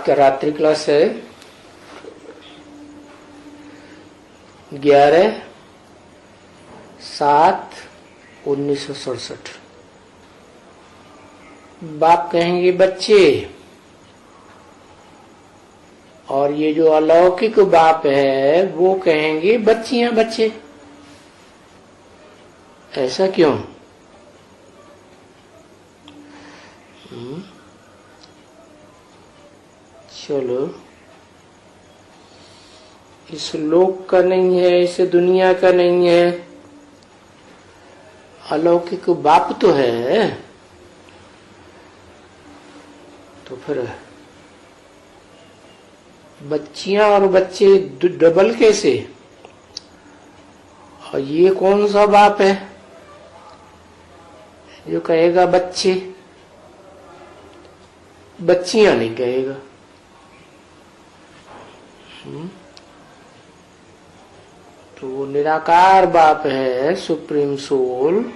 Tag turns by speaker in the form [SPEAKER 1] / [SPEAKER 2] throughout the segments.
[SPEAKER 1] रात्रि क्लास है 11/7/1967। बाप कहेंगे बच्चे, और ये जो अलौकिक बाप है वो कहेंगे बच्चियां बच्चे। ऐसा क्यों? चलो, इस लोक का नहीं है, इस दुनिया का नहीं है, अलौकिक बाप तो है। तो फिर बच्चियां और बच्चे डबल कैसे? और ये कौन सा बाप है जो कहेगा बच्चे, बच्चियां नहीं कहेगा? तो वो निराकार बाप है, सुप्रीम सोल,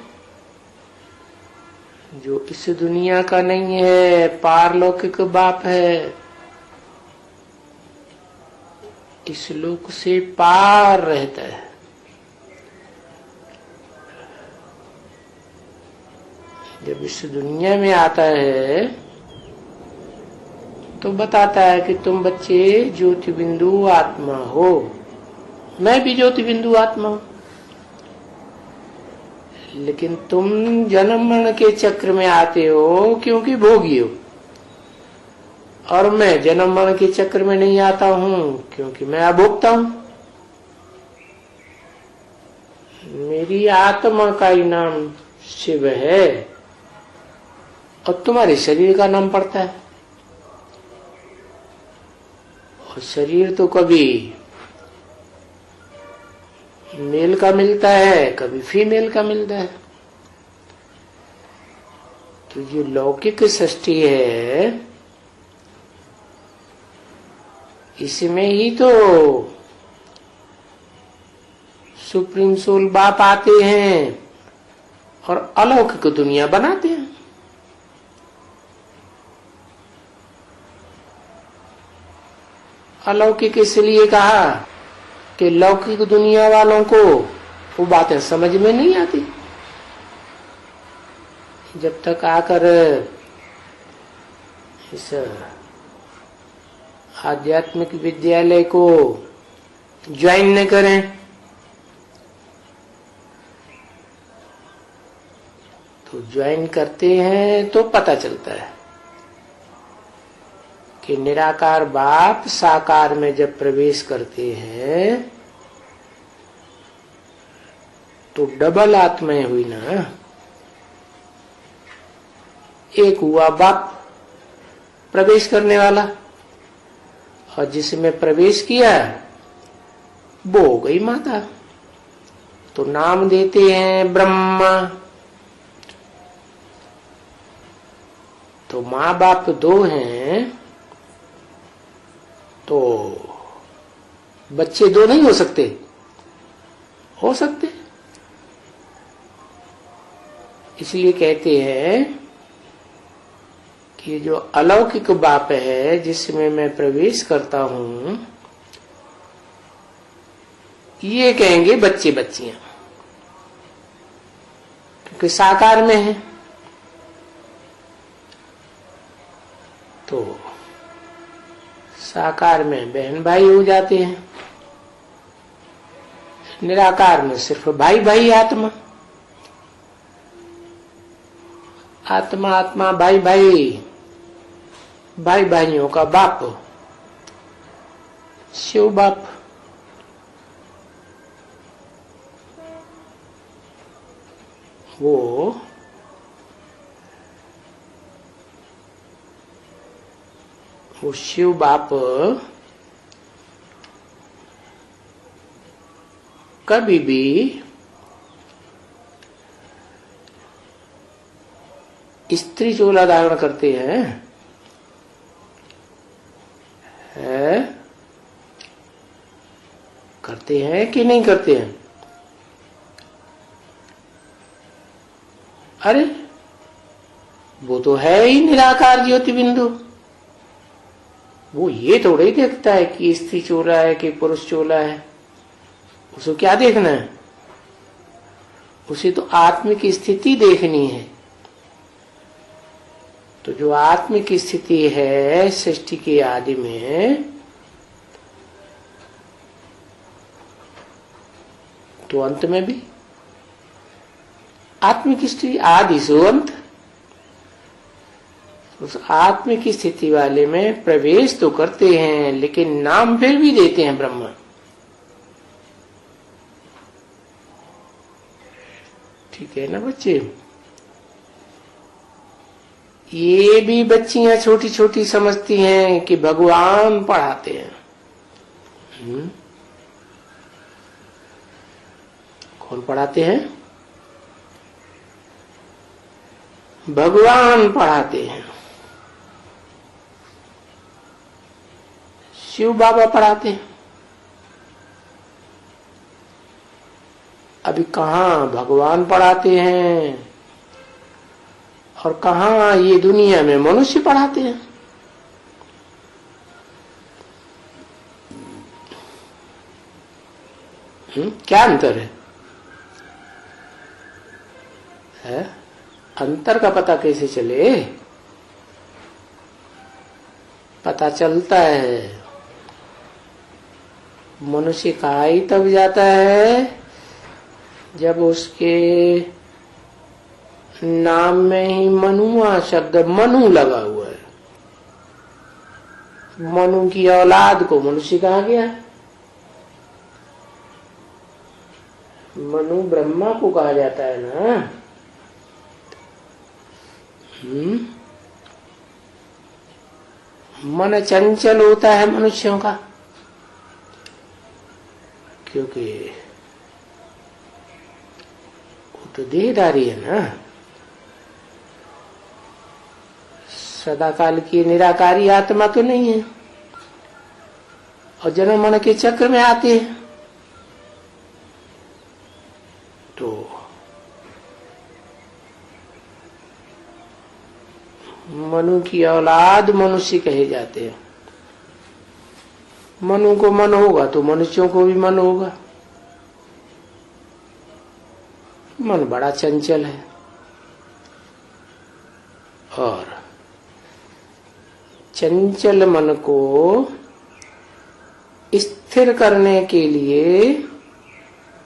[SPEAKER 1] जो इस दुनिया का नहीं है, पारलौकिक बाप है, इस लोक से पार रहता है। जब इस दुनिया में आता है तो बताता है कि तुम बच्चे ज्योति बिंदु आत्मा हो, मैं भी ज्योति बिंदु आत्मा हूं, लेकिन तुम जन्म मरण के चक्र में आते हो क्योंकि भोगी हो, और मैं जन्म मरण के चक्र में नहीं आता हूं क्योंकि मैं अभोक्ता हूं। मेरी आत्मा का ही नाम शिव है और तुम्हारे शरीर का नाम पड़ता है। और शरीर तो कभी मेल का मिलता है, कभी फीमेल का मिलता है। तो ये लौकिक सृष्टि है, इसमें ही तो सुप्रीम सोल बाप आते हैं और अलौकिक दुनिया बनाते हैं। अलौकिक इसलिए कहा कि लौकिक दुनिया वालों को वो बातें समझ में नहीं आती। जब तक आकर इस आध्यात्मिक विद्यालय को ज्वाइन न करें तो ज्वाइन करते हैं तो पता चलता है कि निराकार बाप साकार में जब प्रवेश करते हैं तो डबल आत्माएं हुई ना। एक हुआ बाप प्रवेश करने वाला, और जिसमें प्रवेश किया वो हो गई माता। तो नाम देते हैं ब्रह्मा। तो माँ बाप दो हैं तो बच्चे दो नहीं हो सकते? हो सकते। इसलिए कहते हैं कि जो अलौकिक बाप है जिसमें मैं प्रवेश करता हूं, ये कहेंगे बच्चे बच्चियां, क्योंकि साकार में है। तो साकार में बहन भाई हो जाते हैं, निराकार में सिर्फ भाई भाई आत्मा, आत्मा आत्मा भाई भाई, भाई भाइयों का बाप शिव बाप। वो शिव बाप कभी भी स्त्री चोला धारण करते हैं, करते हैं कि नहीं करते हैं? अरे वो तो है ही निराकार ज्योति बिंदु। वो ये थोड़ा ही देखता है कि स्त्री चोला है कि पुरुष चोला है। उसको क्या देखना है? उसे तो आत्मिक स्थिति देखनी है। तो जो आत्मिक स्थिति है सृष्टि के आदि में, तो अंत में भी आत्मिक स्थिति आदि सो अंत। उस आत्मिक स्थिति वाले में प्रवेश तो करते हैं, लेकिन नाम फिर भी देते हैं ब्रह्म। ठीक है ना बच्चे? ये भी बच्चियां छोटी छोटी समझती हैं कि भगवान पढ़ाते हैं। कौन पढ़ाते हैं? भगवान पढ़ाते हैं। शिव बाबा पढ़ाते हैं। अभी कहाँ भगवान पढ़ाते हैं और कहाँ ये दुनिया में मनुष्य पढ़ाते हैं। क्या अंतर है? अंतर का पता कैसे चले? पता चलता है मनुष्य कहा ही तब जाता है जब उसके नाम में ही मनुआ शब्द मनु लगा हुआ है। मनु की औलाद को मनुष्य कहा गया। मनु ब्रह्मा को कहा जाता है ना। मन चंचल होता है मनुष्यों का, क्योंकि वो तो देहधारी है ना। सदाकाल की निराकारी आत्मा तो नहीं है, और जन्म मरण के चक्र में आते हैं। तो मनु की औलाद मनुष्य कहे जाते हैं। मनु को मन होगा तो मनुष्यों को भी मन होगा। मन बड़ा चंचल है, और चंचल मन को स्थिर करने के लिए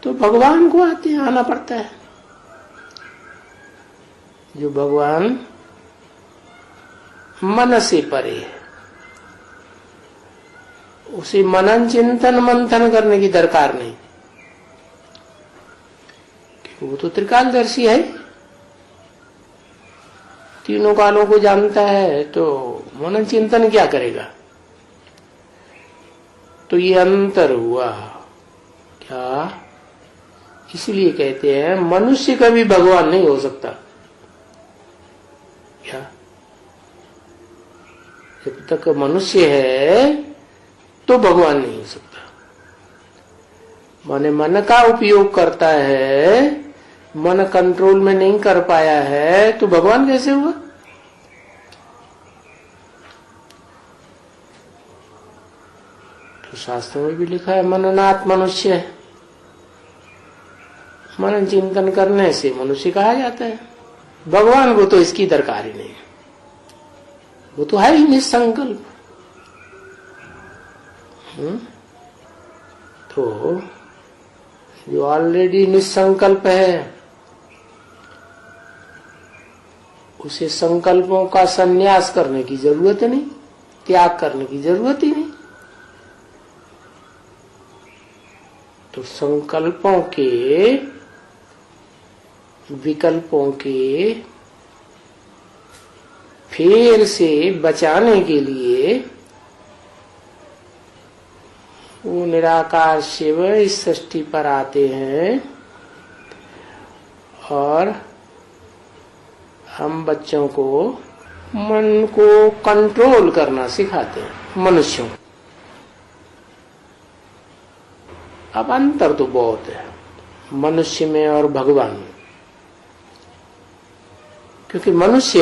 [SPEAKER 1] तो भगवान को आना पड़ता है। जो भगवान मन से परे है, उसे मनन चिंतन मंथन करने की दरकार नहीं, वो तो त्रिकालदर्शी है, तीनों कालों को जानता है। तो मनन चिंतन क्या करेगा? तो ये अंतर हुआ क्या? इसलिए कहते हैं मनुष्य कभी भगवान नहीं हो सकता। क्या? जब तक मनुष्य है तो भगवान नहीं हो सकता। माने मन का उपयोग करता है, मन कंट्रोल में नहीं कर पाया है, तो भगवान कैसे हुआ? तो शास्त्रों में भी लिखा है मननात् मनुष्य है। मनन चिंतन करने से मनुष्य कहा जाता है। भगवान को तो इसकी दरकार ही नहीं, वो तो है ही निसंकल्प। तो जो ऑलरेडी निसंकल्प है, उसे संकल्पों का संन्यास करने की जरूरत नहीं, त्याग करने की जरूरत ही नहीं। तो संकल्पों के, विकल्पों के फेर से बचाने के लिए वो निराकार शिव इस सृष्टि पर आते हैं, और हम बच्चों को मन को कंट्रोल करना सिखाते हैं, मनुष्यों। अब अंतर तो बहुत है मनुष्य में और भगवान में, क्योंकि मनुष्य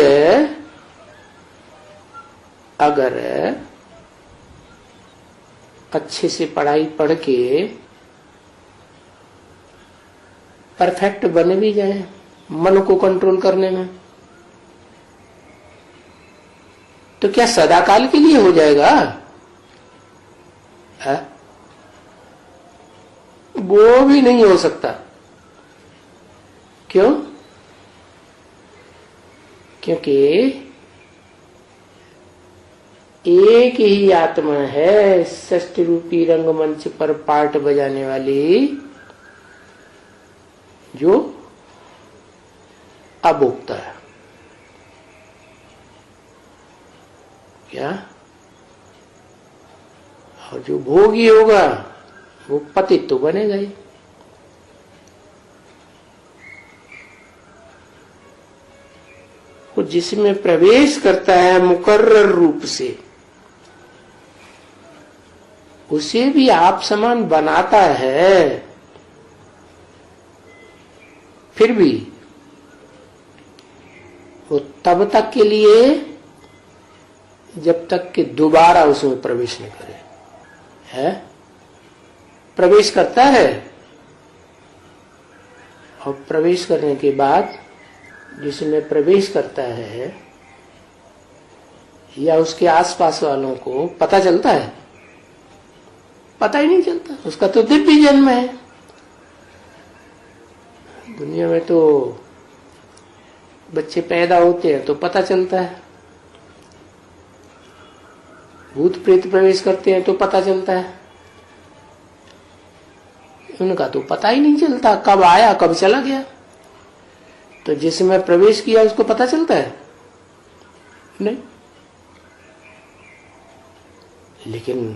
[SPEAKER 1] अगर अच्छे से पढ़ाई पढ़ के परफेक्ट बने भी जाए मन को कंट्रोल करने में, तो क्या सदाकाल के लिए हो जाएगा? वो भी नहीं हो सकता। क्यों? क्योंकि एक ही आत्मा है षष्ठ रूपी रंगमंच पर पार्ट बजाने वाली, जो अभोक्ता है। क्या? और जो भोगी होगा वो पतित तो बनेगा ही। वो जिसमें प्रवेश करता है मुकर्रर रूप से, उसे भी आप समान बनाता है। फिर भी वो तब तक के लिए जब तक कि दोबारा उसमें प्रवेश न करे। है? प्रवेश करता है, और प्रवेश करने के बाद जिसमें प्रवेश करता है या उसके आसपास वालों को पता चलता है? पता ही नहीं चलता। उसका तो दिव्य जन्म है। दुनिया में तो बच्चे पैदा होते हैं तो पता चलता है, भूत प्रेत प्रवेश करते हैं तो पता चलता है। उनका तो पता ही नहीं चलता, कब आया कब चला गया। तो जिसमें प्रवेश किया उसको पता चलता है? नहीं। लेकिन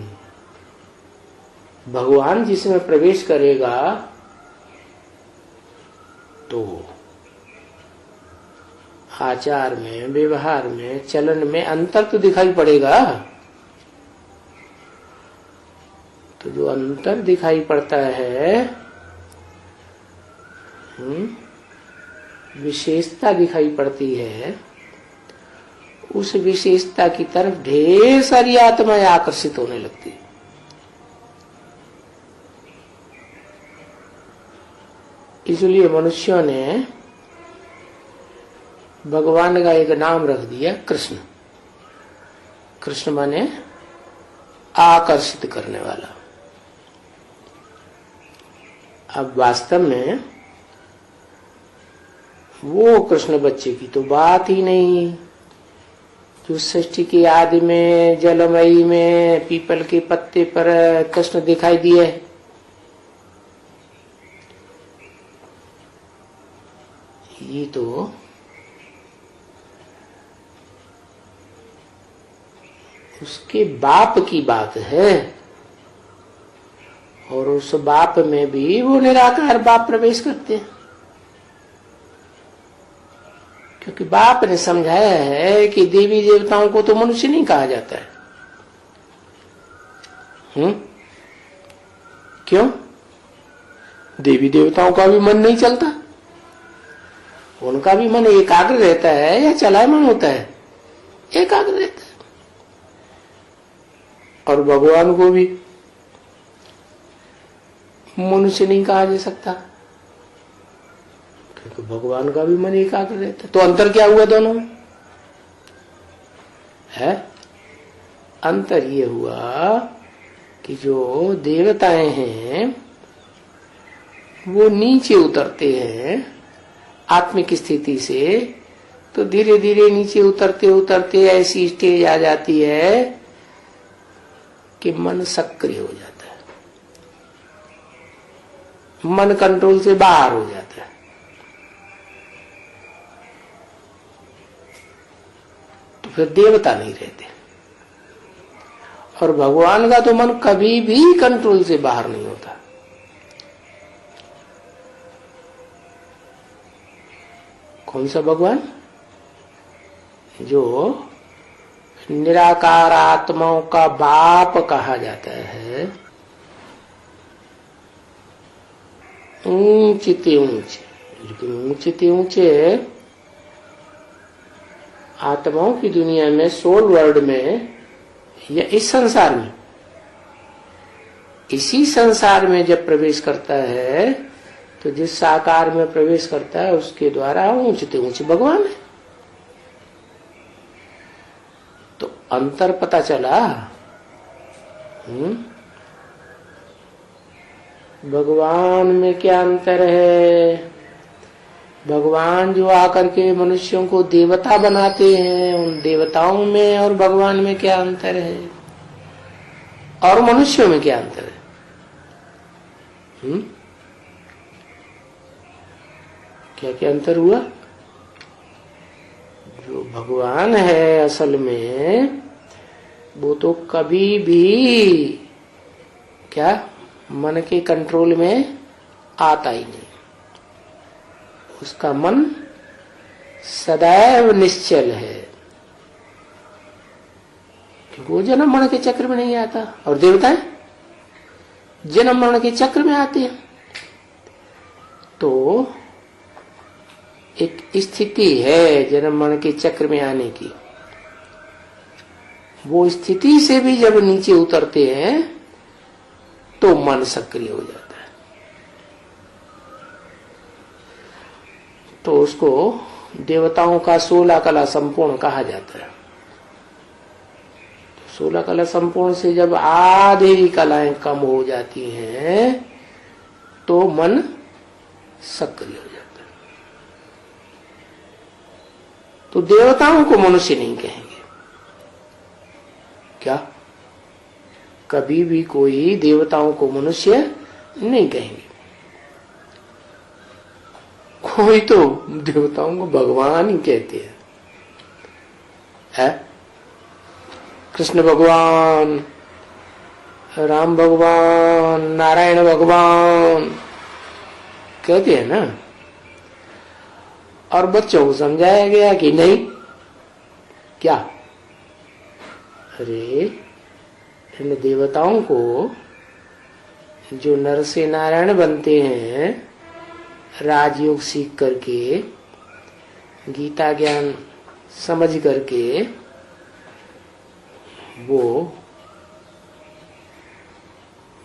[SPEAKER 1] भगवान जिसमें प्रवेश करेगा तो आचार में, व्यवहार में, चलन में अंतर तो दिखाई पड़ेगा। तो जो अंतर दिखाई पड़ता है, विशेषता दिखाई पड़ती है, उस विशेषता की तरफ ढेर सारी आत्माएं आकर्षित होने लगती है। इसलिए मनुष्यों ने भगवान का एक नाम रख दिया कृष्ण। कृष्ण माने आकर्षित करने वाला। अब वास्तव में वो कृष्ण बच्चे की तो बात ही नहीं, जो सृष्टि के आदि में जलमयी में पीपल के पत्ते पर कृष्ण दिखाई दिए। ये तो उसके बाप की बात है, और उस बाप में भी वो निराकार बाप प्रवेश करते हैं। क्योंकि बाप ने समझाया है कि देवी देवताओं को तो मनुष्य नहीं कहा जाता है। क्यों? देवी देवताओं का भी मन नहीं चलता, उनका भी मन एकाग्र रहता है या चलायमान होता है? एकाग्र रहता है। और भगवान को भी मनुष्य नहीं कहा जा सकता, क्योंकि भगवान का भी मन एकाग्र रहता है। तो अंतर क्या हुआ दोनों में? है अंतर ये हुआ कि जो देवताएं हैं वो नीचे उतरते हैं आत्मिक स्थिति से, तो धीरे धीरे नीचे उतरते उतरते ऐसी स्टेज आ जाती है कि मन सक्रिय हो जाता है, मन कंट्रोल से बाहर हो जाता है। तो फिर देवता नहीं रहते। और भगवान का तो मन कभी भी कंट्रोल से बाहर नहीं होता। कौन सा भगवान? जो निराकार आत्माओं का बाप कहा जाता है, ऊंचे ऊंचे, लेकिन ऊंचे ऊंचे आत्माओं की दुनिया में, सोल वर्ल्ड में या इस संसार में इसी संसार में जब प्रवेश करता है तो जिस साकार में प्रवेश करता है उसके द्वारा ऊंचते ऊंचे भगवान है। तो अंतर पता चला। भगवान में क्या अंतर है? भगवान जो आकर के मनुष्यों को देवता बनाते हैं, उन देवताओं में और भगवान में क्या अंतर है? और मनुष्यों में क्या अंतर है? क्या क्या अंतर हुआ? जो भगवान है असल में वो तो कभी भी क्या मन के कंट्रोल में आता ही नहीं। उसका मन सदैव निश्चल है, क्योंकि वो जन्म मरण के चक्र में नहीं आता। और देवताएं जन्म मरण के चक्र में आते हैं। तो एक स्थिति है जन्म मरण के चक्र में आने की। वो स्थिति से भी जब नीचे उतरते हैं तो मन सक्रिय हो जाता है। तो उसको देवताओं का 16 कला संपूर्ण कहा जाता है। 16 कला संपूर्ण से जब आधे ही कलाएं कम हो जाती हैं तो मन सक्रिय हो जाता है। तो देवताओं को मनुष्य नहीं कहेंगे। क्या कभी भी कोई देवताओं को मनुष्य नहीं कहेंगे। कोई तो देवताओं को भगवान ही कहते हैं, है? कृष्ण भगवान, राम भगवान, नारायण भगवान कहते हैं ना। और बच्चों को समझाया गया कि नहीं, क्या अरे इन देवताओं को जो नर से नारायण बनते हैं राजयोग सीख करके, गीता ज्ञान समझ करके, वो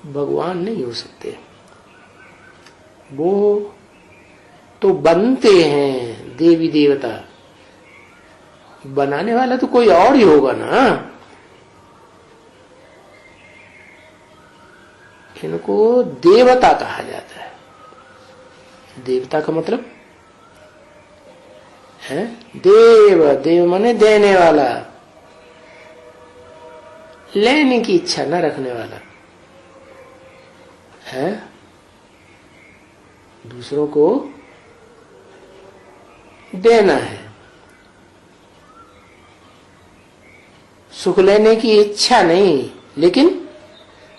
[SPEAKER 1] भगवान नहीं हो सकते। वो तो बनते हैं देवी देवता। बनाने वाला तो कोई और ही होगा ना। इनको देवता कहा जाता है। देवता का मतलब है देव। देव माने देने वाला, लेने की इच्छा न रखने वाला है। दूसरों को देना है, सुख लेने की इच्छा नहीं, लेकिन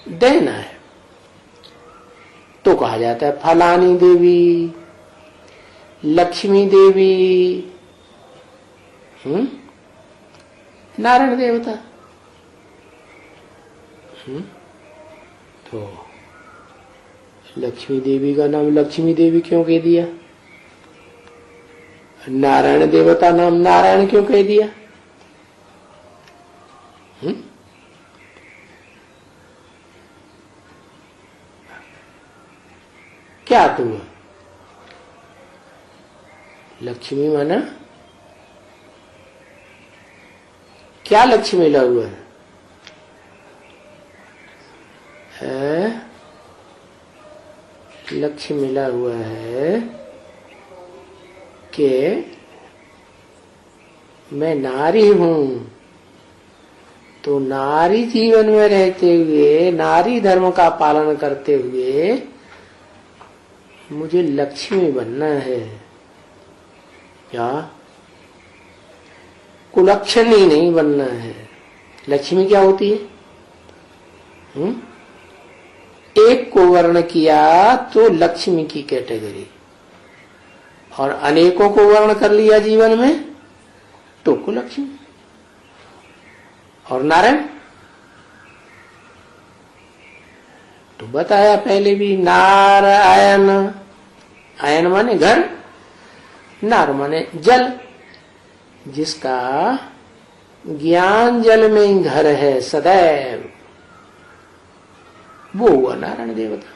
[SPEAKER 1] देना है। तो कहा जाता है फलानी देवी, लक्ष्मी देवी, नारायण देवता। तो लक्ष्मी देवी का नाम लक्ष्मी देवी क्यों कह दिया? नारायण देवता नाम नारायण क्यों कह दिया? क्या तुम लक्ष्मी माना क्या? लक्ष्मी मिला हुआ है, लक्ष्य मिला हुआ है कि मैं नारी हूं। तो नारी जीवन में रहते हुए, नारी धर्म का पालन करते हुए मुझे लक्ष्मी बनना है। क्या कुलक्षणी नहीं बनना है। लक्ष्मी क्या होती है? एक को वर्ण किया तो लक्ष्मी की कैटेगरी, और अनेकों को वर्ण कर लिया जीवन में तो कुलक्षणी। और नारायण तो बताया पहले भी, नारायण, आयन माने घर, नार माने जल। जिसका ज्ञान जल में घर है सदैव, वो हुआ नारायण देवता।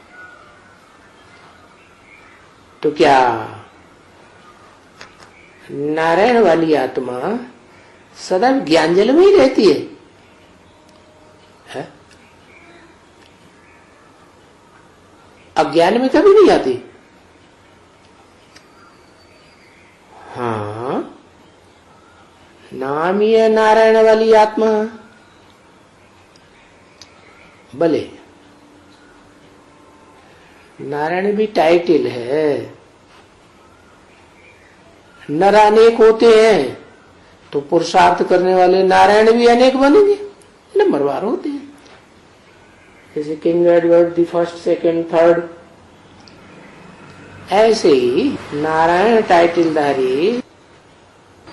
[SPEAKER 1] तो क्या नारायण वाली आत्मा सदैव ज्ञान जल में ही रहती है? अज्ञान में कभी नहीं आती? हाँ, नाम ही है नारायण वाली आत्मा। भले नारायण भी टाइटल है, नर अनेक होते हैं तो पुरुषार्थ करने वाले नारायण भी अनेक बनेंगे, नंबरवार होते हैं। जैसे king Edward the first, second, third, ऐसे ही नारायण टाइटलधारी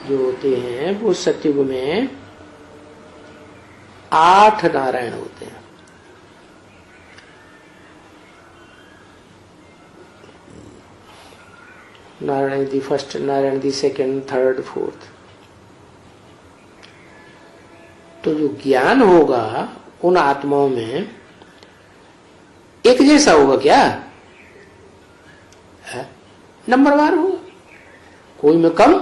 [SPEAKER 1] जो होते हैं वो सतयुग में 8 नारायण होते हैं। Narayan the first, Narayan the second, third, fourth. तो जो ज्ञान होगा उन आत्माओं में एक जैसा होगा क्या? नंबरवार होगा, कोई में कम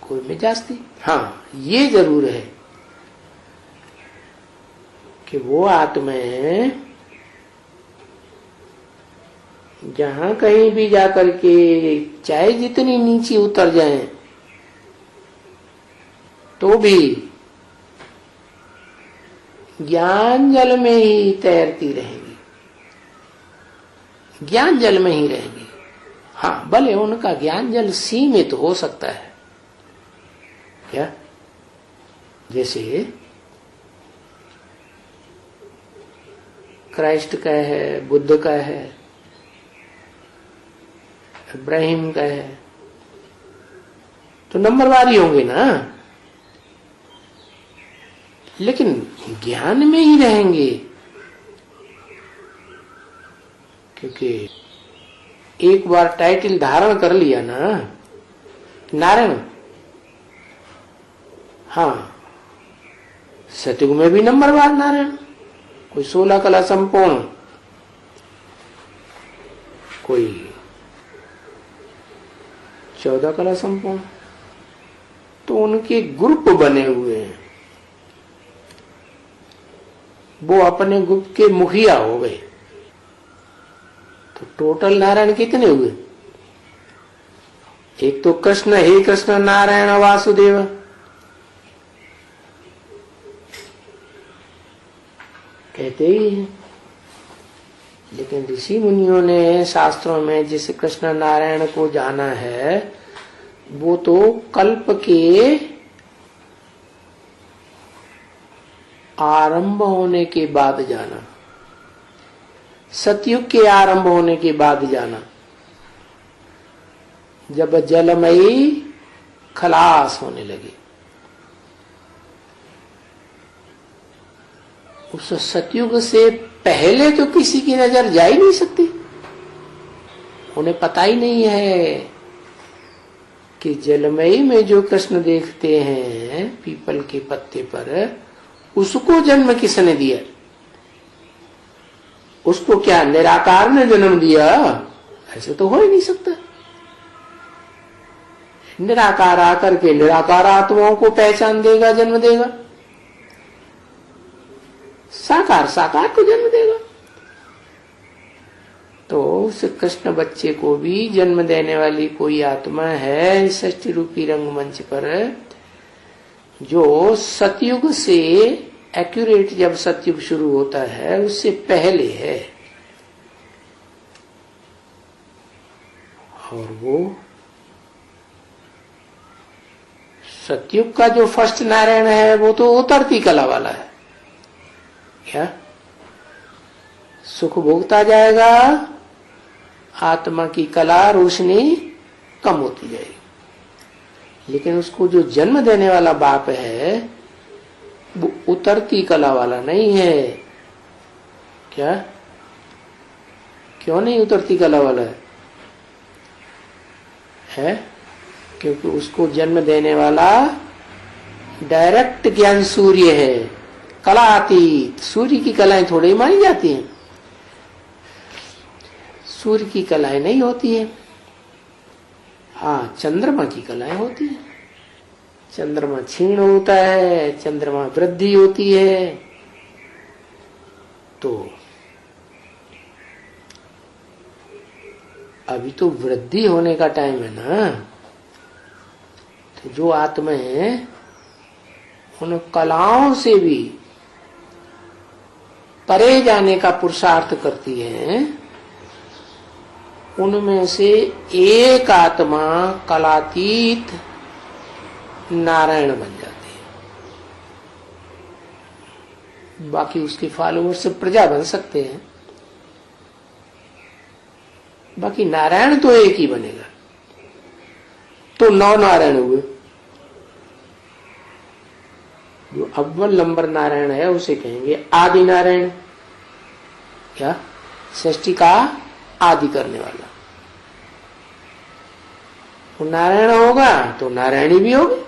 [SPEAKER 1] कोई में जास्ती। हाँ, ये जरूर है कि वो आत्माएं जहां कहीं भी जाकर के चाहे जितनी नीचे उतर जाएं तो भी ज्ञान जल में ही तैरती रहेंगी, ज्ञान जल में ही रहेंगी। हाँ, भले उनका ज्ञान जल सीमित हो सकता है क्या? जैसे क्राइस्ट का है, बुद्ध का है, इब्राहिम का है, तो नंबरवार ही होंगे ना, लेकिन ज्ञान में ही रहेंगे। क्योंकि एक बार टाइटल धारण कर लिया ना नारायण, हाँ, सतयुग में भी नंबरवार नारायण, कोई 16 कला संपूर्ण, कोई 14 कला संपूर्ण, तो उनके ग्रुप बने हुए हैं। वो अपने ग्रुप के मुखिया हो गए। तो टोटल नारायण कितने हुए? एक तो कृष्ण, हे कृष्ण नारायण वासुदेव, कहते ही हैं। लेकिन ऋषि मुनियों ने शास्त्रों में जिस कृष्ण नारायण को जाना है वो तो कल्प के आरंभ होने के बाद जाना, सतयुग के आरंभ होने के बाद जाना, जब जलमयी खलास होने लगी। उस सतयुग से पहले तो किसी की नजर जा ही नहीं सकती। उन्हें पता ही नहीं है कि जलमयी में जो कृष्ण देखते हैं पीपल के पत्ते पर, उसको जन्म किसने दिया? उसको क्या निराकार ने जन्म दिया? ऐसे तो हो ही नहीं सकता। निराकार आकर के निराकार आत्माओं को पहचान देगा, जन्म देगा। साकार साकार को जन्म देगा। तो उस कृष्ण बच्चे को भी जन्म देने वाली कोई आत्मा है षष्ठी रूपी रंगमंच पर, जो सतयुग से एक्यूरेट, जब सतयुग शुरू होता है उससे पहले है। और वो सतयुग का जो फर्स्ट नारायण है वो तो उतरती कला वाला है। क्या सुख भोगता जाएगा, आत्मा की कला रोशनी कम होती जाएगी। लेकिन उसको जो जन्म देने वाला बाप है वो उतरती कला वाला नहीं है। क्या? क्यों नहीं उतरती कला वाला है? क्योंकि उसको जन्म देने वाला डायरेक्ट ज्ञान सूर्य है, कलातीत। सूर्य की कलाएं थोड़ी मानी जाती हैं। सूर्य की कलाएं नहीं होती है। हाँ, चंद्रमा की कलाएं होती है। चंद्रमा क्षीण होता है, चंद्रमा वृद्धि होती है। तो अभी तो वृद्धि होने का टाइम है ना। तो जो आत्मा है उन कलाओं से भी परे जाने का पुरुषार्थ करती है। उनमें से एक आत्मा कलातीत नारायण बन जाती है। बाकी उसके फॉलोअर्स से प्रजा बन सकते हैं, बाकी नारायण तो एक ही बनेगा। तो 9 नारायण हुए। जो अव्वल नंबर नारायण है उसे कहेंगे आदि नारायण। क्या? सृष्टि का आदि करने वाला। तो नारायण होगा तो नारायणी भी होगी,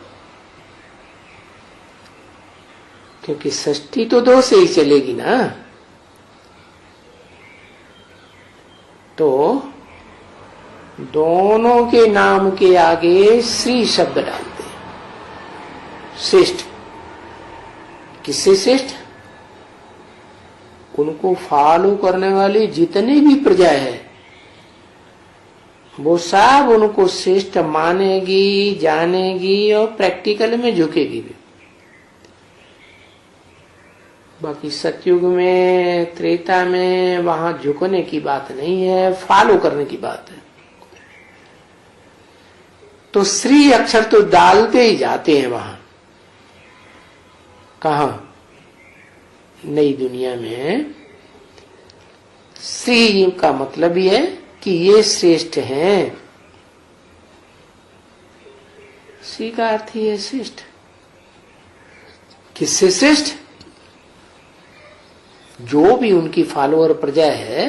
[SPEAKER 1] क्योंकि सृष्टि तो 2 से ही चलेगी ना। तो दोनों के नाम के आगे श्री शब्द डालते हैं। श्रेष्ठ किससे श्रेष्ठ? उनको फॉलो करने वाली जितनी भी प्रजा है वो सब उनको श्रेष्ठ मानेगी, जानेगी और प्रैक्टिकल में झुकेगी भी। बाकी सतयुग में, त्रेता में वहां झुकने की बात नहीं है, फॉलो करने की बात है। तो श्री अक्षर तो डालते ही जाते हैं वहां। कहा? नई दुनिया में श्री का मतलब ही है कि ये श्रेष्ठ हैं। श्री का अर्थ ही है श्रेष्ठ। किससे श्रेष्ठ? जो भी उनकी फॉलोअर प्रजा है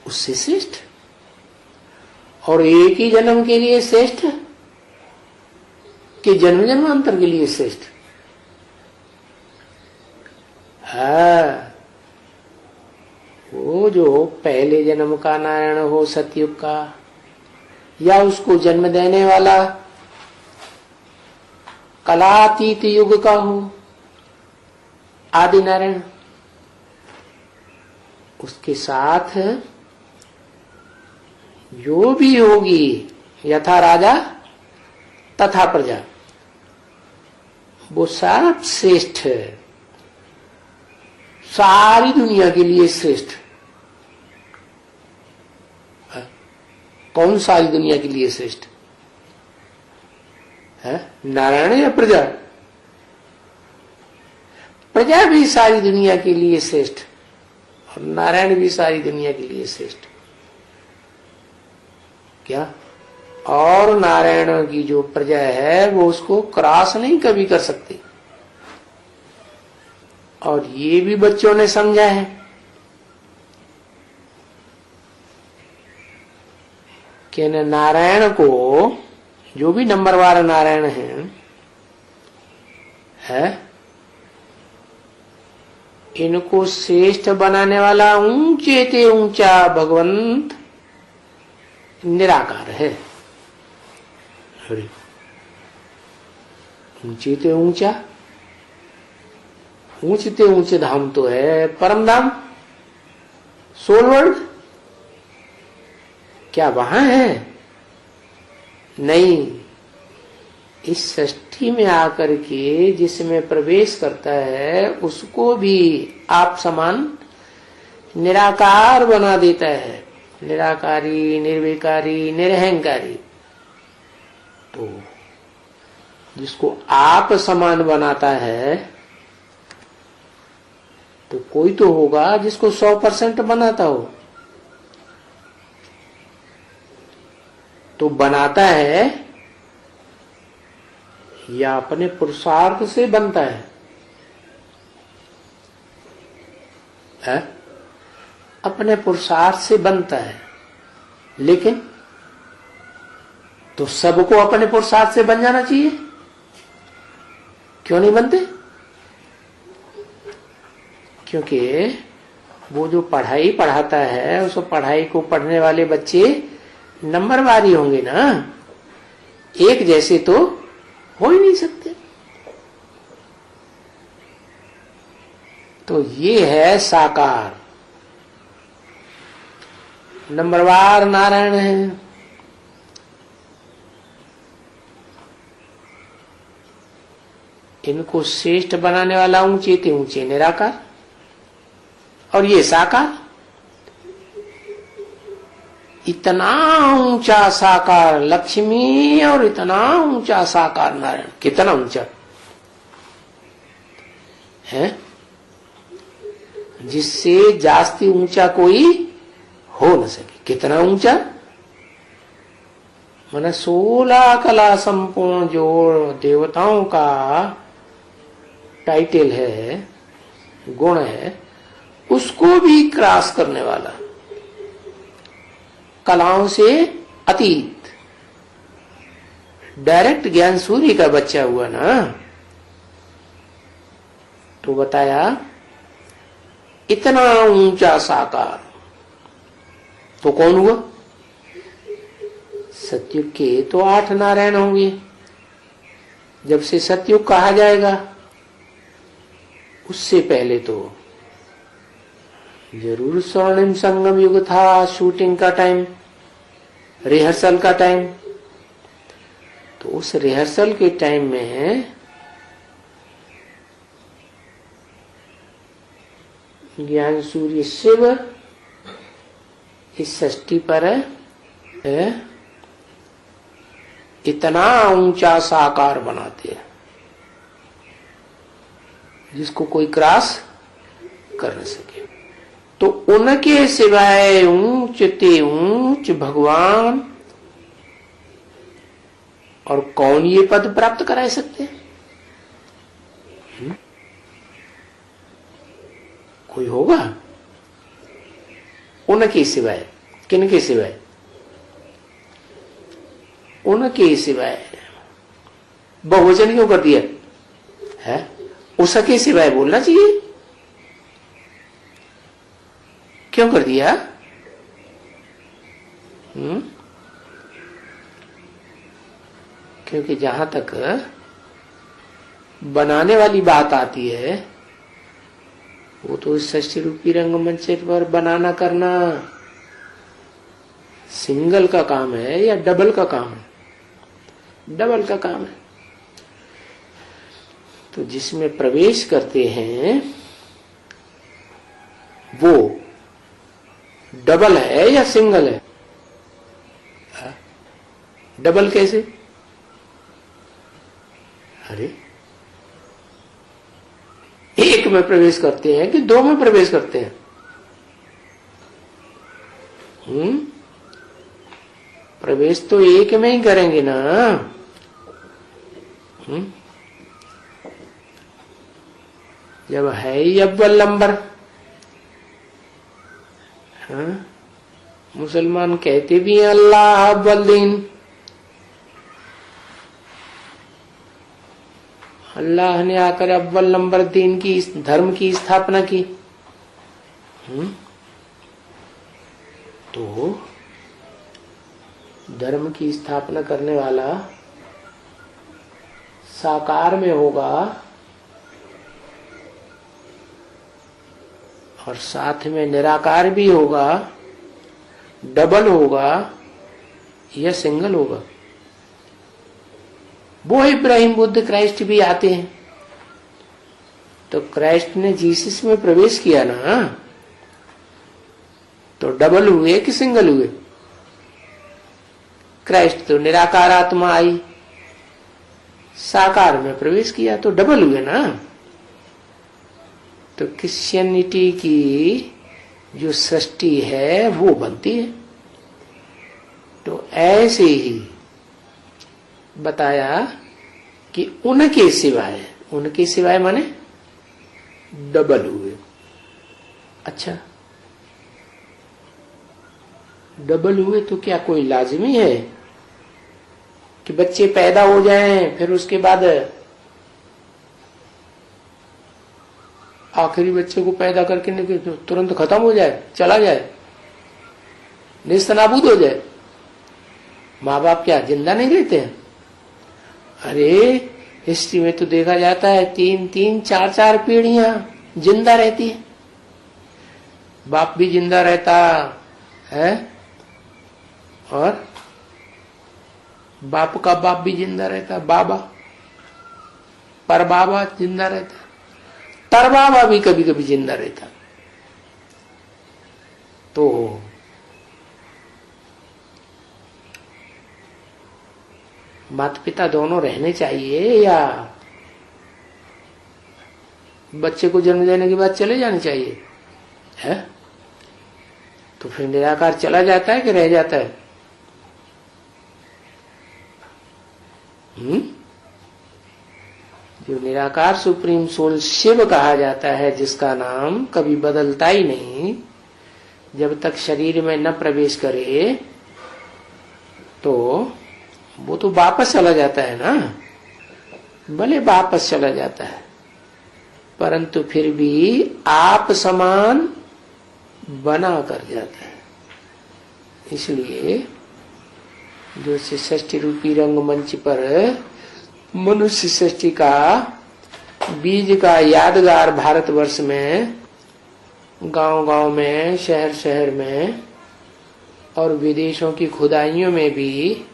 [SPEAKER 1] उससे श्रेष्ठ। और एक ही जन्म के लिए श्रेष्ठ कि जन्म जन्मांतर के लिए श्रेष्ठ? वो जो पहले जन्म का नारायण हो सतयुग का, या उसको जन्म देने वाला कलातीत युग का हो आदि नारायण, उसके साथ जो भी होगी यथा राजा तथा प्रजा, वो सब श्रेष्ठ है। सारी दुनिया के लिए श्रेष्ठ। कौन सारी दुनिया के लिए श्रेष्ठ है? नारायण या प्रजा? प्रजा भी सारी दुनिया के लिए श्रेष्ठ और नारायण भी सारी दुनिया के लिए श्रेष्ठ। क्या? और नारायण की जो प्रजा है वो उसको क्रॉस नहीं कभी कर सकती। और ये भी बच्चों ने समझा है कि नारायण को, जो भी नंबरवार नारायण है, इनको श्रेष्ठ बनाने वाला ऊंचे ते ऊंचा भगवंत निराकार है। ऊंचे ते ऊंचा, ऊंचते ऊंचे धाम तो है परम धाम, सोल वर्ल्ड। क्या वहां है? नहीं। इस सृष्टि में आकर के जिसमें प्रवेश करता है उसको भी आप समान निराकार बना देता है। निराकारी, निर्विकारी, निरहंकारी। तो जिसको आप समान बनाता है तो कोई तो होगा जिसको 100% बनाता हो। तो बनाता है या अपने पुरुषार्थ से बनता है? अपने पुरुषार्थ से बनता है। लेकिन तो सबको अपने पुरुषार्थ से बन जाना चाहिए, क्यों नहीं बनते? क्योंकि वो जो पढ़ाई पढ़ाता है उस पढ़ाई को पढ़ने वाले बच्चे नंबरवार ही होंगे ना, एक जैसे तो हो ही नहीं सकते। तो ये है साकार, नंबरवार नारायण है। इनको श्रेष्ठ बनाने वाला ऊंचे ते ऊंचे निराकार, और ये साकार। इतना ऊंचा साकार लक्ष्मी और इतना ऊंचा साकार नारायण, कितना ऊंचा है, जिससे जास्ती ऊंचा कोई हो न सके। कितना ऊंचा, माने 16 कला संपूर्ण जो देवताओं का टाइटल है, गुण है, उसको भी क्रॉस करने वाला, कलाओं से अतीत। डायरेक्ट ज्ञान सूर्य का बच्चा हुआ ना, तो बताया इतना ऊंचा साकार। तो कौन हुआ? सतयुग के तो 8 नारायण होंगे। जब से सतयुग कहा जाएगा, उससे पहले तो जरूर स्वर्णिम संगम युग था, शूटिंग का टाइम, रिहर्सल का टाइम। तो उस रिहर्सल के टाइम में ज्ञान सूर्य शिव इस सृष्टि पर है, इतना ऊंचा साकार बनाते हैं जिसको कोई क्रॉस कर न सके। तो उनके सिवाय ऊंच ते ऊंच भगवान और कौन ये पद प्राप्त करा सकते हैं? कोई होगा? उनके सिवाय। किनके सिवाय? उनके सिवाय। बहुवचन क्यों कर दिया है? उसके सिवाय बोलना चाहिए, क्यों कर दिया? क्योंकि जहां तक बनाने वाली बात आती है, वो तो सृष्टि रूपी रंगमंच पर बनाना करना सिंगल का काम है या डबल का काम है? डबल का काम है। तो जिसमें प्रवेश करते हैं वो डबल है या सिंगल है? डबल कैसे? अरे एक में प्रवेश करते हैं कि 2 में प्रवेश करते हैं? प्रवेश तो एक में ही करेंगे ना। जब है ही अव्वल नंबर। मुसलमान कहते भी हैं अल्लाह अव्वल दीन, अल्लाह ने आकर अव्वल नंबर दीन की, धर्म की स्थापना की। तो धर्म की स्थापना करने वाला साकार में होगा और साथ में निराकार भी होगा, डबल होगा या सिंगल होगा? वो इब्राहिम बुद्ध क्राइस्ट भी आते हैं। तो क्राइस्ट ने जीसस में प्रवेश किया ना, तो डबल हुए कि सिंगल हुए? क्राइस्ट तो निराकार आत्मा आई, साकार में प्रवेश किया तो डबल हुए ना। तो क्रिश्चियनिटी की जो सृष्टि है वो बनती है। तो ऐसे ही बताया कि उनके सिवाय माने डबल हुए। अच्छा, डबल हुए तो क्या कोई लाजमी है कि बच्चे पैदा हो जाएं फिर उसके बाद आखिरी बच्चे को पैदा करके तुरंत खत्म हो जाए, चला जाए, निस्तनाबूद हो जाए। माँ बाप क्या जिंदा नहीं रहते हैं? अरे हिस्ट्री में तो देखा जाता है 3-3, 4-4 पीढ़ियां जिंदा रहती है। बाप भी जिंदा रहता है और बाप का बाप भी जिंदा रहता, बाबा, पर बाबा जिंदा रहता, तर बाबा भी कभी कभी जिंदा रहता। तो माता पिता दोनों रहने चाहिए या बच्चे को जन्म देने के बाद चले जाने चाहिए है? तो फिर निराकार चला जाता है कि रह जाता है? जो निराकार सुप्रीम सोल शिव कहा जाता है, जिसका नाम कभी बदलता ही नहीं, जब तक शरीर में न प्रवेश करे तो वो तो वापस चला जाता है ना, भले वापस चला जाता है, परंतु फिर भी आप समान बना कर जाता है। इसलिए जो षष्ठी रूपी रंगमंच पर मनुष्य सृष्टि का बीज का यादगार भारतवर्ष में, गांव-गांव में, शहर-शहर में और विदेशों की खुदाइयों में भी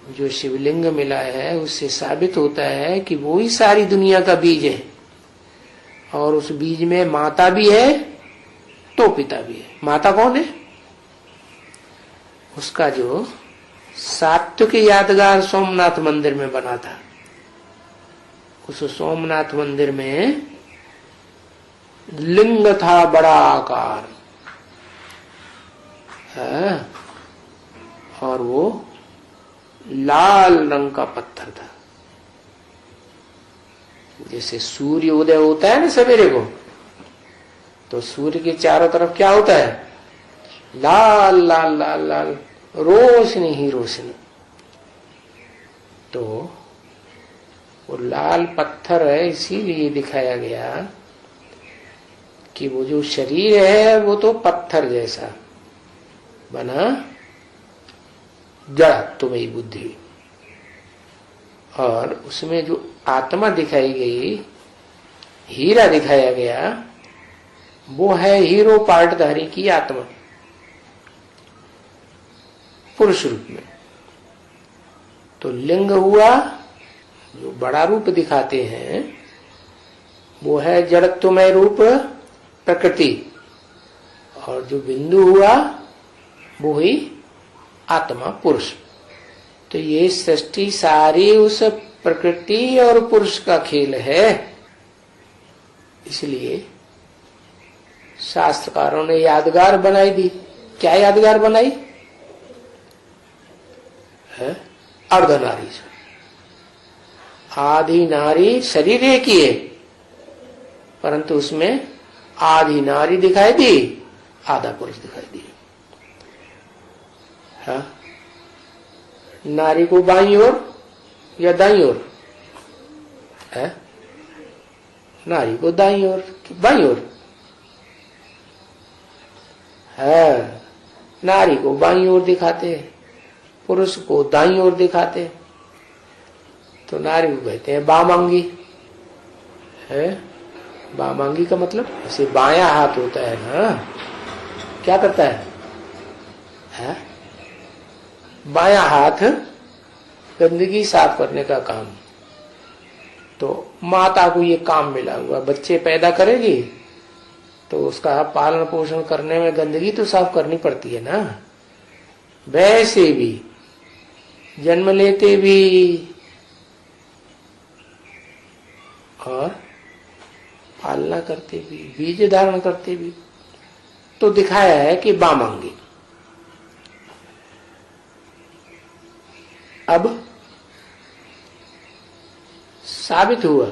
[SPEAKER 1] जो शिवलिंग मिला है, उससे साबित होता है कि वो ही सारी दुनिया का बीज है। और उस बीज में माता भी है तो पिता भी है। माता कौन है? उसका जो सात्विक यादगार सोमनाथ मंदिर में बना था, उस सोमनाथ मंदिर में लिंग था बड़ा आकार है, और वो लाल रंग का पत्थर था। जैसे सूर्य उदय होता है ना सवेरे को, तो सूर्य के चारों तरफ क्या होता है? लाल लाल लाल लाल रोशनी ही रोशनी। तो वो लाल पत्थर है, इसीलिए दिखाया गया कि वो जो शरीर है वो तो पत्थर जैसा बना, जड़ तुम्हें बुद्धि, और उसमें जो आत्मा दिखाई गई, हीरा दिखाया गया, वो है हीरो पार्टधारी की आत्मा पुरुष रूप में। तो लिंग हुआ, जो बड़ा रूप दिखाते हैं वो है जड़त्वमय रूप प्रकृति, और जो बिंदु हुआ वो ही आत्मा पुरुष। तो ये सृष्टि सारी उस प्रकृति और पुरुष का खेल है। इसलिए शास्त्रकारों ने यादगार बनाई दी। क्या यादगार बनाई है? अर्धनारी। आधी नारी शरीर एक ही है, परंतु उसमें आधी नारी दिखाई दी, आधा पुरुष दिखाई दी। हाँ? नारी को बाईं ओर या दाईं ओर है? नारी को दाईं ओर बाईं ओर है। नारी को बाईं ओर दिखाते, पुरुष को दाईं ओर दिखाते। तो नारी को कहते हैं बामांगी है। बामांगी का मतलब ऐसे बायां हाथ होता है ना, क्या करता है? बायां हाथ गंदगी साफ करने का काम। तो माता को ये काम मिला हुआ, बच्चे पैदा करेगी तो उसका पालन पोषण करने में गंदगी तो साफ करनी पड़ती है ना। वैसे भी जन्म लेते भी और पालना करते भी, बीज धारण करते भी, तो दिखाया है कि बामांगी। अब साबित हुआ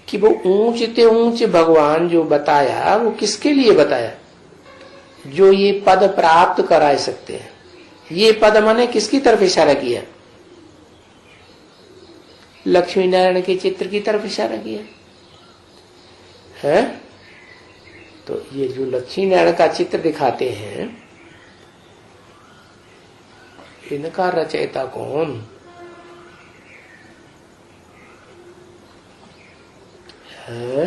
[SPEAKER 1] कि वो ऊंच ते ऊंच भगवान जो बताया, वो किसके लिए बताया? जो ये पद प्राप्त करा सकते हैं। ये पद माने किसकी तरफ इशारा किया? लक्ष्मी नारायण के चित्र की तरफ इशारा किया है। तो ये जो लक्ष्मी नारायण का चित्र दिखाते हैं, इनका रचयिता कौन है?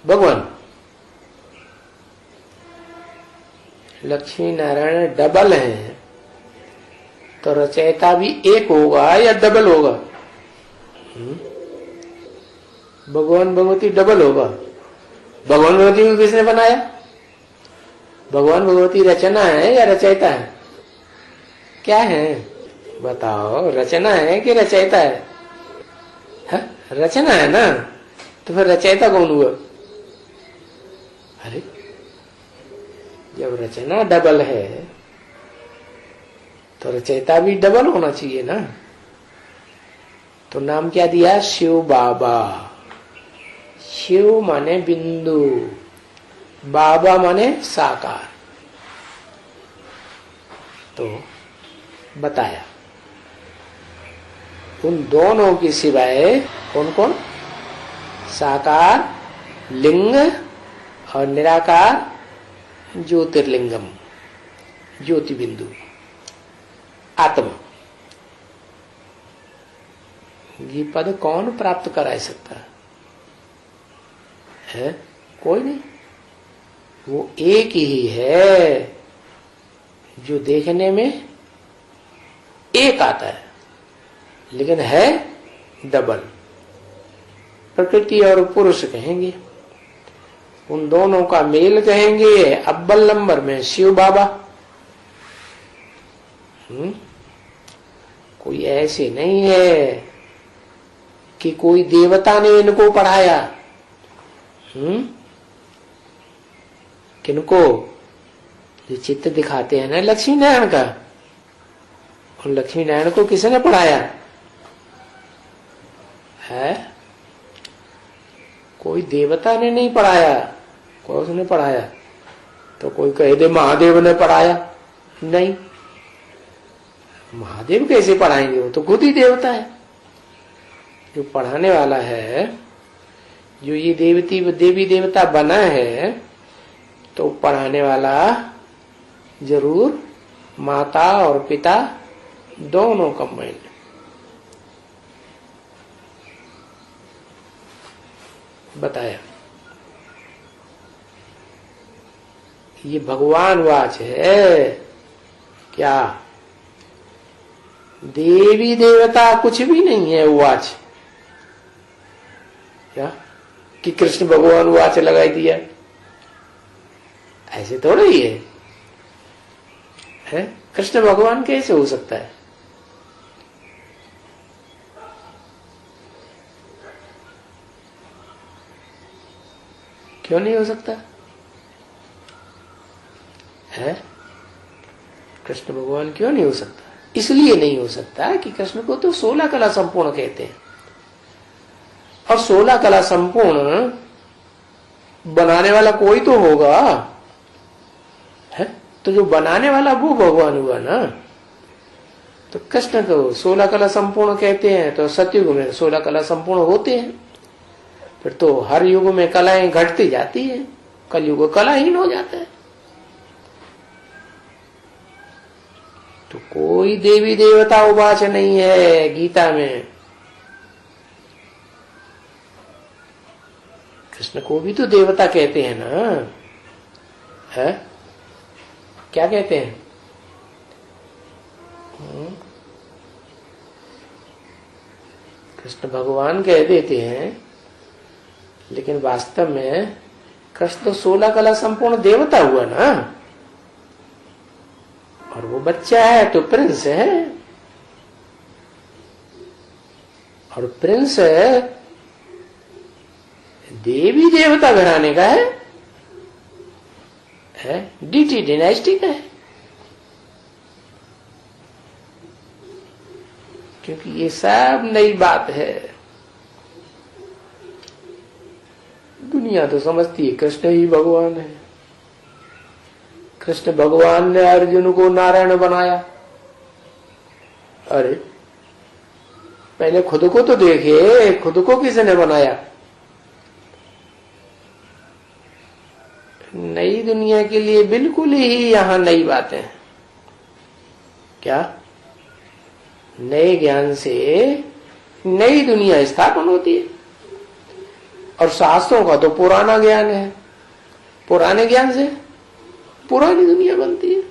[SPEAKER 1] भगवान। लक्ष्मी नारायण डबल हैं, तो रचयिता भी एक होगा या डबल होगा? भगवान भगवती डबल होगा। भगवान भगवती को किसने बनाया? भगवान भगवती रचना है या रचयिता है? क्या है बताओ, रचना है कि रचयिता है? रचना है ना, तो फिर रचयिता कौन हुआ? अरे जब रचना डबल है तो रचयिता भी डबल होना चाहिए ना। तो नाम क्या दिया? शिव बाबा। शिव माने बिंदु, बाबा माने साकार। तो बताया उन दोनों की सिवाय कौन कौन? साकार लिंग और निराकार ज्योतिर्लिंगम, ज्योति बिंदु, आत्मा। ये पद कौन प्राप्त करा सकता है? कोई नहीं। वो एक ही है जो देखने में एक आता है, लेकिन है डबल। प्रकृति और पुरुष कहेंगे, उन दोनों का मेल कहेंगे अव्वल नंबर में शिव बाबा। कोई ऐसे नहीं है कि कोई देवता ने इनको पढ़ाया। किनको? जो चित्र दिखाते हैं ना लक्ष्मी नारायण का, और लक्ष्मी नारायण को किसने पढ़ाया है? कोई देवता ने नहीं पढ़ाया। कोई उसने पढ़ाया? तो कोई कहे दे महादेव ने पढ़ाया। नहीं, महादेव कैसे पढ़ाएंगे? वो तो खुद ही देवता है। जो पढ़ाने वाला है, जो ये देवी देवता बना है, तो पढ़ाने वाला जरूर माता और पिता दोनों कंबाइंड। बताया ये भगवान वाच है क्या? देवी देवता कुछ भी नहीं है वाच। क्या कि कृष्ण भगवान वाच लगाई दिया? ऐसे थोड़ा ही है? कृष्ण भगवान कैसे हो सकता है? क्यों नहीं हो सकता है? कृष्ण भगवान क्यों नहीं हो सकता? इसलिए नहीं हो सकता कि कृष्ण को तो 16 कला संपूर्ण कहते हैं, और 16 कला संपूर्ण बनाने वाला कोई तो होगा है। तो जो बनाने वाला वो भगवान हुआ ना। तो कृष्ण को 16 कला संपूर्ण कहते हैं, तो सतयुग में 16 कला संपूर्ण होते हैं। फिर तो हर युग में कलाएं घटती जाती है, कलयुग कलाहीन हो जाता है। तो कोई देवी देवता उवाच नहीं है गीता में। कृष्ण को भी तो देवता कहते हैं ना, है? क्या कहते हैं? कृष्ण भगवान कह देते हैं, लेकिन वास्तव में कृष्ण तो 16 कला संपूर्ण देवता हुआ ना। और वो बच्चा है तो प्रिंस है, और प्रिंस देवी देवता घराने का है, डीटी डायनेस्टी का है। क्योंकि ये सब नई बात है। दुनिया तो समझती है कृष्ण ही भगवान है। कृष्ण भगवान ने अर्जुन को नारायण बनाया। अरे पहले खुद को तो देखिए, खुद को किसने बनाया। नई दुनिया के लिए बिल्कुल ही यहां नई बातें हैं। क्या? नए ज्ञान से नई दुनिया स्थापन होती है, और शास्त्रों का तो पुराना ज्ञान है, पुराने ज्ञान से पुरानी दुनिया बनती है।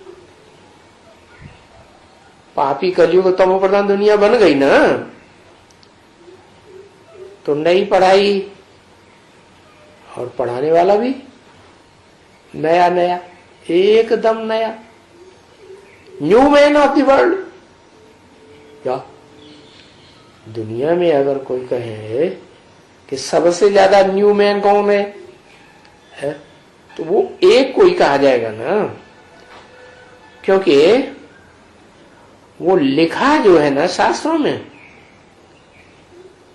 [SPEAKER 1] पापी कलयुग तमो प्रधान दुनिया बन गई ना, तो नई पढ़ाई और पढ़ाने वाला भी नया नया, एकदम नया, new man of the world. क्या दुनिया में अगर कोई कहे कि सबसे ज्यादा न्यू मैन कौन है, तो वो एक कोई कहा जाएगा ना, क्योंकि वो लिखा जो है ना शास्त्रों में,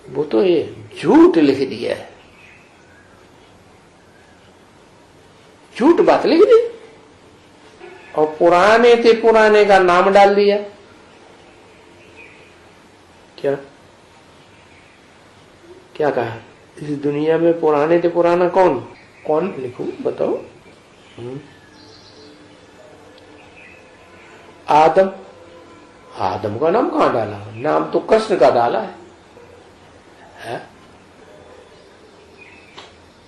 [SPEAKER 1] वो तो ये झूठ लिख दिया है, झूठ बात लिख दी, और पुराने थे पुराने का नाम डाल दिया। क्या क्या कहा? इस दुनिया में पुराने थे पुराना कौन कौन लिखूं बताओ? आदम, आदम का नाम कहां डाला? नाम तो कृष्ण का डाला है?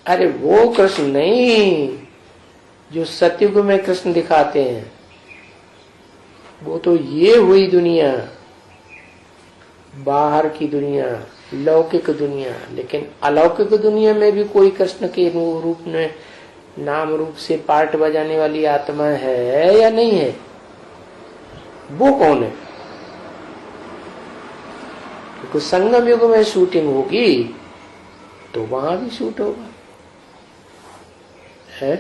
[SPEAKER 1] अरे वो कृष्ण नहीं जो सतयुग में कृष्ण दिखाते हैं, वो तो ये हुई दुनिया, बाहर की दुनिया, लौकिक दुनिया। लेकिन अलौकिक दुनिया में भी कोई कृष्ण के रूप में, नाम रूप से पार्ट बजाने वाली आत्मा है या नहीं है? वो कौन है? क्योंकि संगम युग में शूटिंग होगी तो वहां भी शूट होगा, है?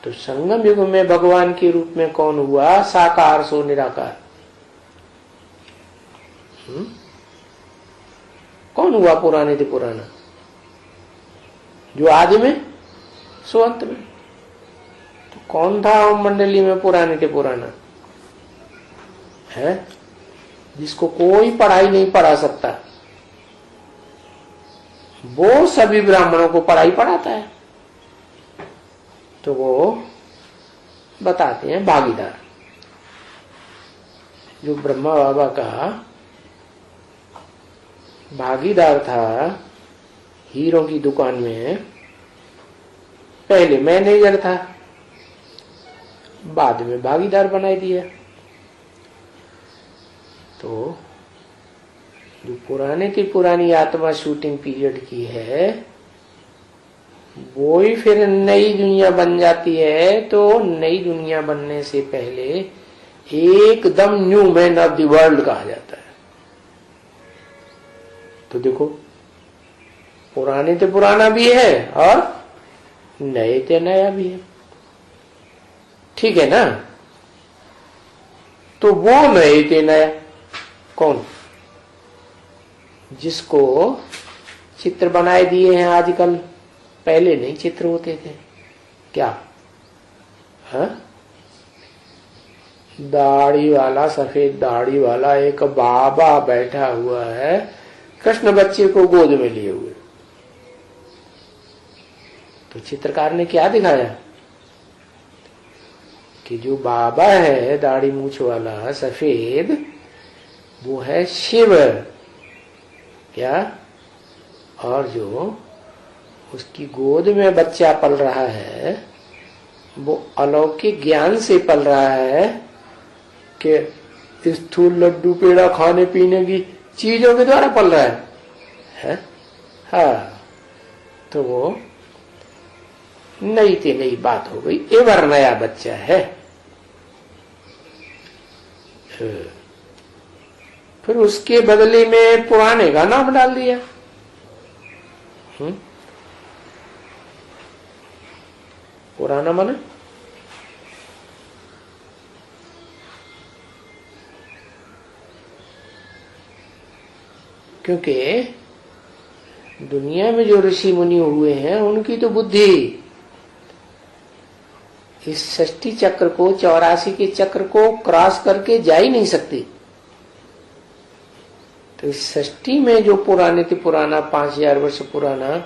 [SPEAKER 1] तो संगम युग में भगवान के रूप में कौन हुआ? साकार सो निराकार। कौन हुआ पुराने थे पुराना? जो आदि में सो अंत में। तो कौन था ओम मंडली में पुराने थे पुराना? है जिसको कोई पढ़ाई नहीं पढ़ा सकता, वो सभी ब्राह्मणों को पढ़ाई पढ़ाता है। तो वो बताते हैं भागीदार। जो ब्रह्मा बाबा का भागीदार था हीरों की दुकान में, पहले मैनेजर था, बाद में भागीदार बनाई दिया। तो जो पुराने की पुरानी आत्मा शूटिंग पीरियड की है, वो ही फिर नई दुनिया बन जाती है। तो नई दुनिया बनने से पहले एकदम new man of the world कहा जाता है। तो देखो, पुराने तो पुराना भी है और नए तो नया भी है, ठीक है ना? तो वो नए थे नया कौन? जिसको चित्र बनाए दिए हैं आजकल, पहले नहीं चित्र होते थे। क्या? हाँ, दाढ़ी वाला, सफेद दाढ़ी वाला एक बाबा बैठा हुआ है, कृष्ण बच्चे को गोद में लिए हुए। तो चित्रकार ने क्या दिखाया कि जो बाबा है दाढ़ी मूछ वाला सफेद, वो है शिव। क्या? और जो उसकी गोद में बच्चा पल रहा है, वो अलौकिक ज्ञान से पल रहा है कि स्थूल लड्डू पेड़ा खाने पीने की चीजों के द्वारा पल रहा है? हाँ, तो वो नई ते नई बात हो गई, एवर नया बच्चा है। फिर उसके बदले में पुराने का नाम डाल दिया। पुराना माने क्योंकि दुनिया में जो ऋषि मुनि हुए हैं उनकी तो बुद्धि इस 60 चक्र को, 84 के चक्र को क्रॉस करके जा ही नहीं सकती। तो इस सृष्टि में जो पुराने से पुराना 5000 वर्ष पुराना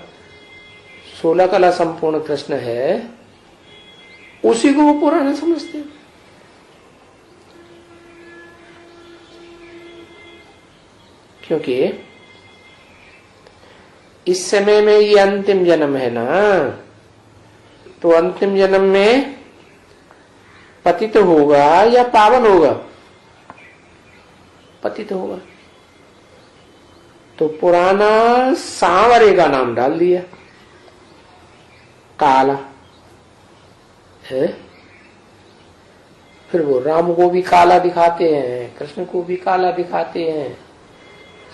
[SPEAKER 1] 16 कला संपूर्ण कृष्ण है, उसी को वो पुराना समझते हैं। क्योंकि इस समय में ये अंतिम जन्म है ना, तो अंतिम जन्म में पतित होगा या पावन होगा? पतित होगा। तो पुराना सांवरे का नाम डाल दिया, काला है। फिर वो राम को भी काला दिखाते हैं, कृष्ण को भी काला दिखाते हैं,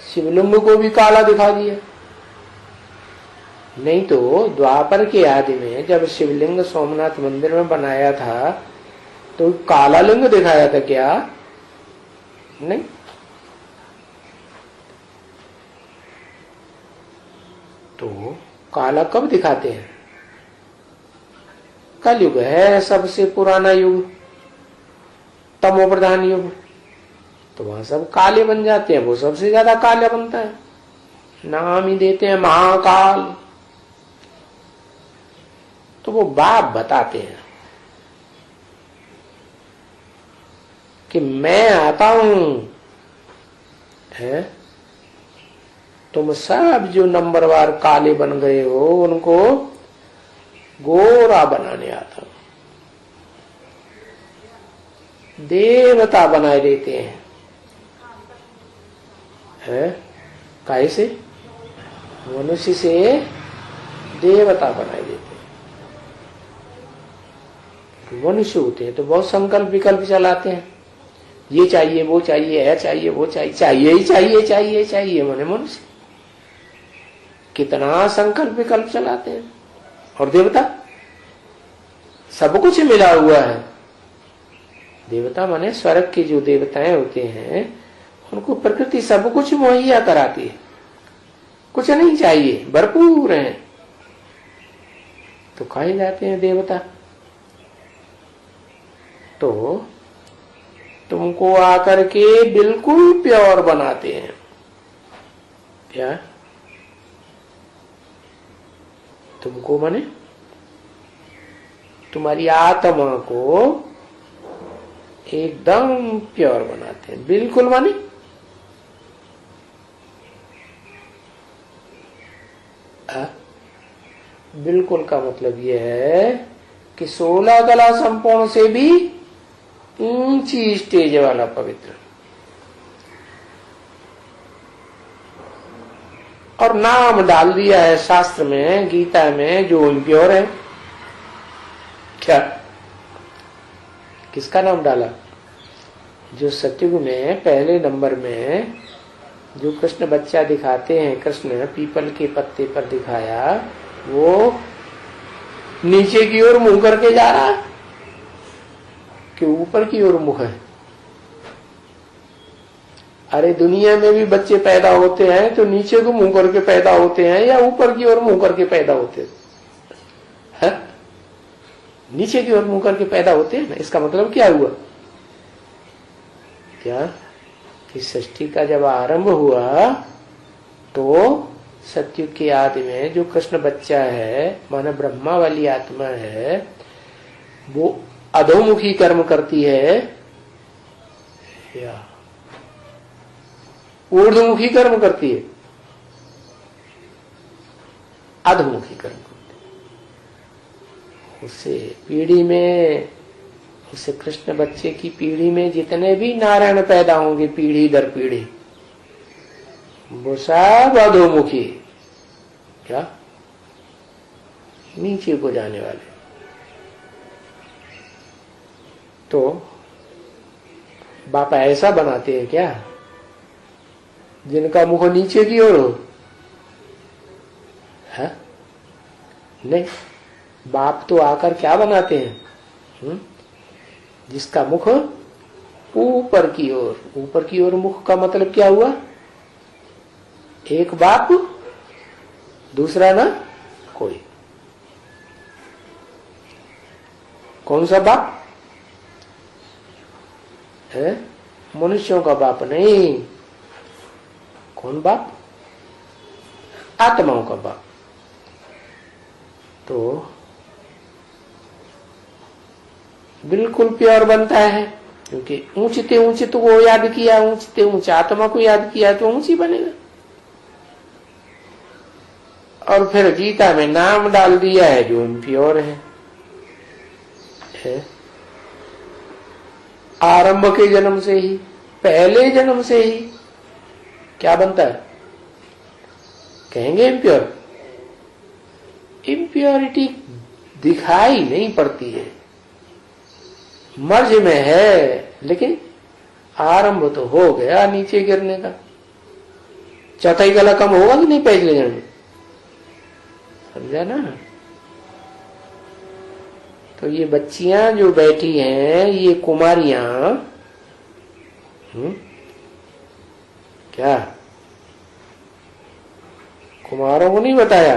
[SPEAKER 1] शिवलिंग को भी काला दिखा दिया। नहीं तो द्वापर के आदि में जब शिवलिंग सोमनाथ मंदिर में बनाया था तो काला लिंग दिखाया था क्या? नहीं। तो काला कब दिखाते हैं? कलयुग है सबसे पुराना युग, तमो प्रधान युग, तो वहां सब काले बन जाते हैं। वो सबसे ज्यादा काला बनता है, नाम ही देते हैं महाकाल। तो वो बाप बताते हैं कि मैं आता हूं, है तुम सब जो नंबरवार काले बन गए हो उनको गोरा बनाने आता हूं। देवता बनाए देते हैं, है काहे से? मनुष्य से देवता बनाए देते हैं। मनुष्य होते हैं तो बहुत संकल्प विकल्प चलाते हैं, ये चाहिए वो चाहिए, है चाहिए वो चाहिए, चाहिए ही चाहिए, चाहिए चाहिए माने मनुष्य कितना संकल्प विकल्प चलाते हैं। और देवता सब कुछ मिला हुआ है। देवता माने स्वर्ग के जो देवताएं होते हैं उनको प्रकृति सब कुछ मुहैया कराती है, कुछ नहीं चाहिए, भरपूर है, तो कहे जाते हैं देवता। तो तुमको आकर के बिल्कुल प्योर बनाते हैं। क्या? तुमको माने तुम्हारी आत्मा को एकदम प्योर बनाते हैं। बिल्कुल माने बिल्कुल का मतलब यह है कि 16 कला संपूर्ण से भी ऊंची स्टेज वाला पवित्र। और नाम डाल दिया है शास्त्र में, गीता में, जो इम्प्योर है। क्या? किसका नाम डाला? जो सत्युग में पहले नंबर में जो कृष्ण बच्चा दिखाते हैं, कृष्ण पीपल के पत्ते पर दिखाया, वो नीचे की ओर मुंह करके जा रहा है कि ऊपर की ओर मुख है? अरे दुनिया में भी बच्चे पैदा होते हैं तो नीचे को मुंह करके पैदा होते हैं या ऊपर की ओर मुंह करके पैदा होते हैं? नीचे की ओर मुंह करके पैदा होते हैं ना। इसका मतलब क्या हुआ? क्या कि सृष्टि का जब आरंभ हुआ तो सत्युग के आदि में जो कृष्ण बच्चा है, माना ब्रह्मा वाली आत्मा है, वो अधोमुखी कर्म करती है या ऊर्ध्वमुखी कर्म करती है? अधोमुखी कर्म करती है। उससे पीढ़ी में, उससे कृष्ण बच्चे की पीढ़ी में जितने भी नारायण पैदा होंगे पीढ़ी दर पीढ़ी, वो सब अधोमुखी। क्या? नीचे को जाने वाले। तो बापा ऐसा बनाते हैं क्या जिनका मुख नीचे की ओर हो? है नहीं, बाप तो आकर क्या बनाते हैं? जिसका मुख ऊपर की ओर। ऊपर की ओर मुख का मतलब क्या हुआ? एक बाप, दूसरा ना कोई। कौन सा बाप है? मनुष्यों का बाप नहीं, कौन बाप? आत्माओं का बाप। तो बिल्कुल प्योर बनता है, क्योंकि ऊंचते ऊंचे तो वो याद किया, ऊंचते ऊंचे आत्मा को याद किया तो ऊंची बनेगा। और फिर गीता में नाम डाल दिया है जो इम्प्योर है। आरंभ के जन्म से ही, पहले जन्म से ही क्या बनता है? कहेंगे इम्प्योर। इम्प्योरिटी दिखाई नहीं पड़ती है, मर्ज में है, लेकिन आरंभ तो हो गया नीचे गिरने का। चौथाई गला कम होगा कि नहीं पहले जन्म? समझा ना? तो ये बच्चियां जो बैठी हैं, ये कुमारियां, क्या कुमारों को नहीं बताया?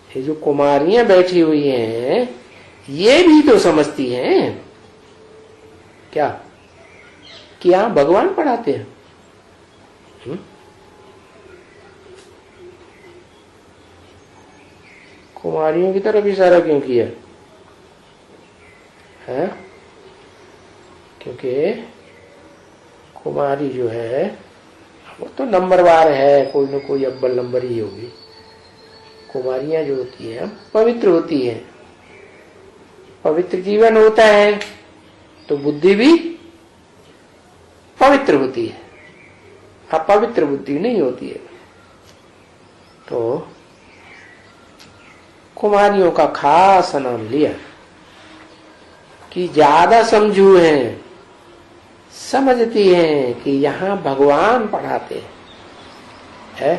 [SPEAKER 1] ये जो कुमारियां बैठी हुई हैं, ये भी तो समझती हैं क्या कि यहां भगवान पढ़ाते हैं। कुमारियों की तरफ इशारा क्यों किया है? क्योंकि कुमारी जो है वो तो नंबरवार है, कोई न कोई अव्वल नंबर ही होगी। कुमारियां जो होती हैं पवित्र होती हैं, पवित्र जीवन होता है तो बुद्धि भी पवित्र होती है, अपवित्र बुद्धि नहीं होती है। तो कुमारियों का खास नाम लिया कि ज्यादा समझू हैं, समझती हैं कि यहाँ भगवान पढ़ाते हैं।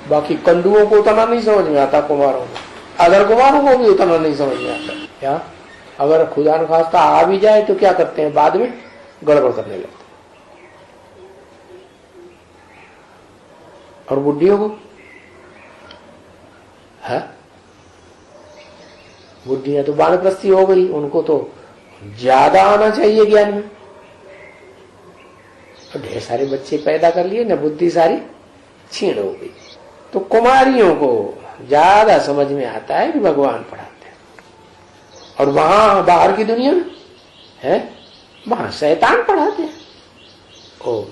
[SPEAKER 1] बाकी कंडुओं को उतना नहीं समझ में आता, कुमारों को, अदर कुमारों को भी उतना नहीं समझ में आता। क्या अगर खुदा न खास्ता आ भी जाए तो क्या करते हैं? बाद में गड़बड़ करने लगते। और बुढ़ियों को है, बुद्धियां तो वानप्रस्थी हो गई, उनको तो ज्यादा आना चाहिए ज्ञान में। तो ढेर सारे बच्चे पैदा कर लिए ना, बुद्धि सारी छीण हो गई। तो कुमारियों को ज्यादा समझ में आता है कि भगवान पढ़ाते हैं। और वहां बाहर की दुनिया में है, वहां शैतान पढ़ाते हैं। ओम